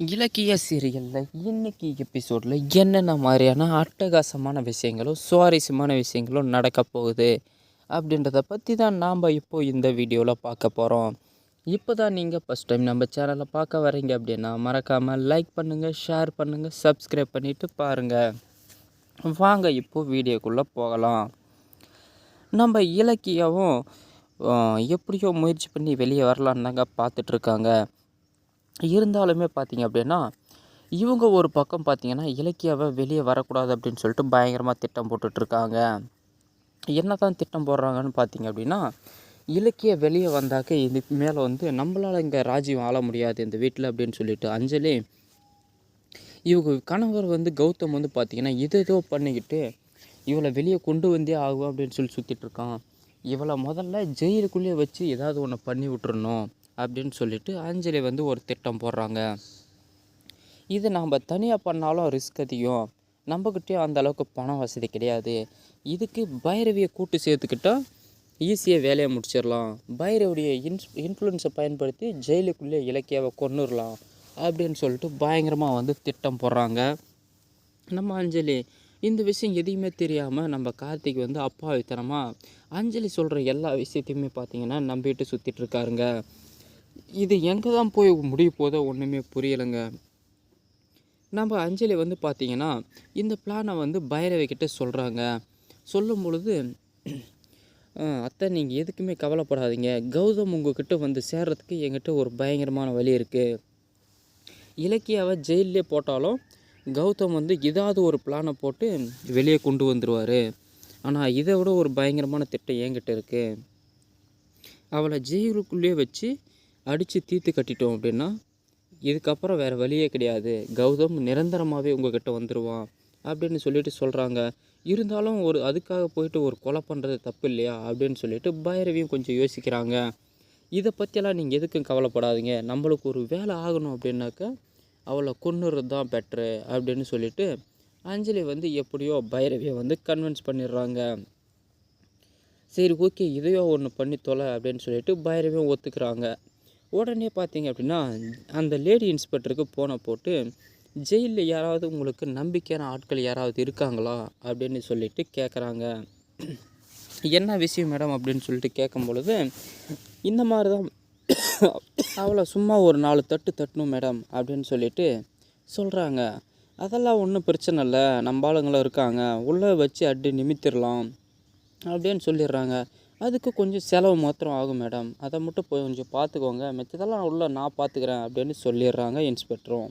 இலக்கிய சீரியலில் இன்னைக்கு எபிசோடில் என்னென்ன மாதிரியான அட்டகாசமான விஷயங்களும் சுவாரஸ்யமான விஷயங்களும் நடக்க போகுது அப்படின்றத பற்றி தான் நாம் இப்போது இந்த வீடியோவில் பார்க்க போகிறோம். இப்போ தான் நீங்கள் ஃபஸ்ட் டைம் நம்ம சேனலை பார்க்க வரீங்க அப்படின்னா மறக்காமல் லைக் பண்ணுங்கள், ஷேர் பண்ணுங்கள், சப்ஸ்கிரைப் பண்ணிவிட்டு பாருங்கள். வாங்க இப்போது வீடியோக்குள்ளே போகலாம். நம்ம இலக்கியாவும் எப்படியோ முயற்சி பண்ணி வெளியே வரலான்னு தாங்க பார்த்துட்ருக்காங்க. இருந்தாலுமே பார்த்திங்க அப்படின்னா இவங்க ஒரு பக்கம் பார்த்திங்கன்னா இலக்கியாவை வெளியே வரக்கூடாது அப்படின்னு சொல்லிட்டு பயங்கரமாக திட்டம் போட்டுட்ருக்காங்க. என்ன தான் திட்டம் போடுறாங்கன்னு பார்த்திங்க அப்படின்னா, இலக்கிய வெளியே வந்தாக்க இதுக்கு மேலே நம்மளால் இங்கே ராஜ்யம் ஆள முடியாது இந்த வீட்டில் அப்படின்னு சொல்லிட்டு அஞ்சலி இவங்க கணவர் கௌதம் பார்த்திங்கன்னா ஏதோ பண்ணிக்கிட்டு இவளை வெளியே கொண்டு வந்தே ஆகும் அப்படின்னு சொல்லி சுற்றிட்டுருக்கான். இவளை முதல்ல ஜெயிலுக்குள்ளேயே வச்சு ஏதாவது ஒன்று பண்ணி விட்டுறணும் அப்படின்னு சொல்லிட்டு அஞ்சலி ஒரு திட்டம் போடுறாங்க. இது நம்ம தனியாக பண்ணாலும் ரிஸ்க் அதிகம், நம்மக்கிட்டேயும் அந்த அளவுக்கு பணம் வசதி கிடையாது. இதுக்கு பைரவியை கூட்டு சேர்த்துக்கிட்டால் ஈஸியாக வேலையை முடிச்சிடலாம். பைரவிய இன்ஃப்ளூயன்ஸை பயன்படுத்தி ஜெயிலுக்குள்ளே இலக்கியாவை கொன்னுடலாம் அப்படின்னு சொல்லிட்டு பயங்கரமாக திட்டம் போடுறாங்க. நம்ம அஞ்சலி இந்த விஷயம் எதையுமே தெரியாமல் நம்ம கார்த்திக் அப்பாவித்தனமாக அஞ்சலி சொல்கிற எல்லா விஷயத்தையுமே பார்த்திங்கன்னா நம்பிட்டு சுற்றிட்டுருக்காருங்க. இது எங்கே தான் போய் முடிய போதோ ஒன்றுமே புரியலைங்க. நம்ம அஞ்சலி பார்த்திங்கன்னா இந்த பிளானை பைரவிக்கிட்ட சொல்கிறாங்க. சொல்லும் பொழுது அத்தை நீங்கள் எதுக்குமே கவலைப்படாதீங்க, கௌதம் உங்ககிட்ட சேர்றதுக்கு என்கிட்ட ஒரு பயங்கரமான வழி இருக்குது. இலக்கியாவை ஜெயிலே போட்டாலும் கௌதம் ஏதாவது ஒரு பிளானை போட்டு வெளியே கொண்டு வந்துடுவார். ஆனால் இதை விட ஒரு பயங்கரமான திட்டம் என்கிட்ட இருக்குது. அவளை ஜெயிலுக்குள்ளேயே வச்சு அடித்து தீர்த்து கட்டிட்டோம் அப்படின்னா இதுக்கப்புறம் வேறு வழியே கிடையாது, கௌதம் நிரந்தரமாகவே உங்கள்கிட்ட வந்துடுவான் அப்படின்னு சொல்லிட்டு சொல்கிறாங்க. இருந்தாலும் அதுக்காக போயிட்டு ஒரு கொலை பண்ணுறது தப்பு இல்லையா அப்படின்னு சொல்லிட்டு பைரவியும் கொஞ்சம் யோசிக்கிறாங்க. இதை பற்றியெல்லாம் நீங்கள் எதுக்கும் கவலைப்படாதீங்க, நம்மளுக்கு ஒரு வேலை ஆகணும் அப்படின்னாக்கா அவளை கொன்னுறது தான் பெட்ரு அப்படின்னு சொல்லிட்டு அஞ்சலி எப்படியோ பைரவியை கன்வின்ஸ் பண்ணிடுறாங்க. சரி ஓகே இதையோ ஒன்று பண்ணி தொலை அப்படின்னு சொல்லிட்டு பைரவியும் ஒத்துக்கிறாங்க. உடனே பார்த்தீங்க அப்படின்னா அந்த லேடி இன்ஸ்பெக்டருக்கு ஃபோனை போட்டு ஜெயிலில் யாராவது உங்களுக்கு நம்பிக்கையான ஆட்கள் யாராவது இருக்காங்களா அப்படின்னு சொல்லிட்டு கேட்குறாங்க. என்ன விஷயம் மேடம் அப்படின்னு சொல்லிட்டு கேட்கும் பொழுது இந்த மாதிரி தான் அவளை சும்மா ஒரு 4 தட்டு தட்டணும் மேடம் அப்படின்னு சொல்லிட்டு சொல்கிறாங்க. அதெல்லாம் ஒன்றும் பிரச்சனை இல்லை, நம்ம ஆளுங்களும் இருக்காங்க, உள்ளே வச்சு அடி நிமித்திடலாம் அப்படின்னு சொல்லிடுறாங்க. அதுக்கு கொஞ்சம் செலவு மாத்திரம் ஆகும் மேடம், அதை மட்டும் கொஞ்சம் பார்த்துக்கோங்க, மிச்சதெல்லாம் உள்ள நான் பார்த்துக்கிறேன் அப்படின்னு சொல்லிடுறாங்க இன்ஸ்பெக்டரும்.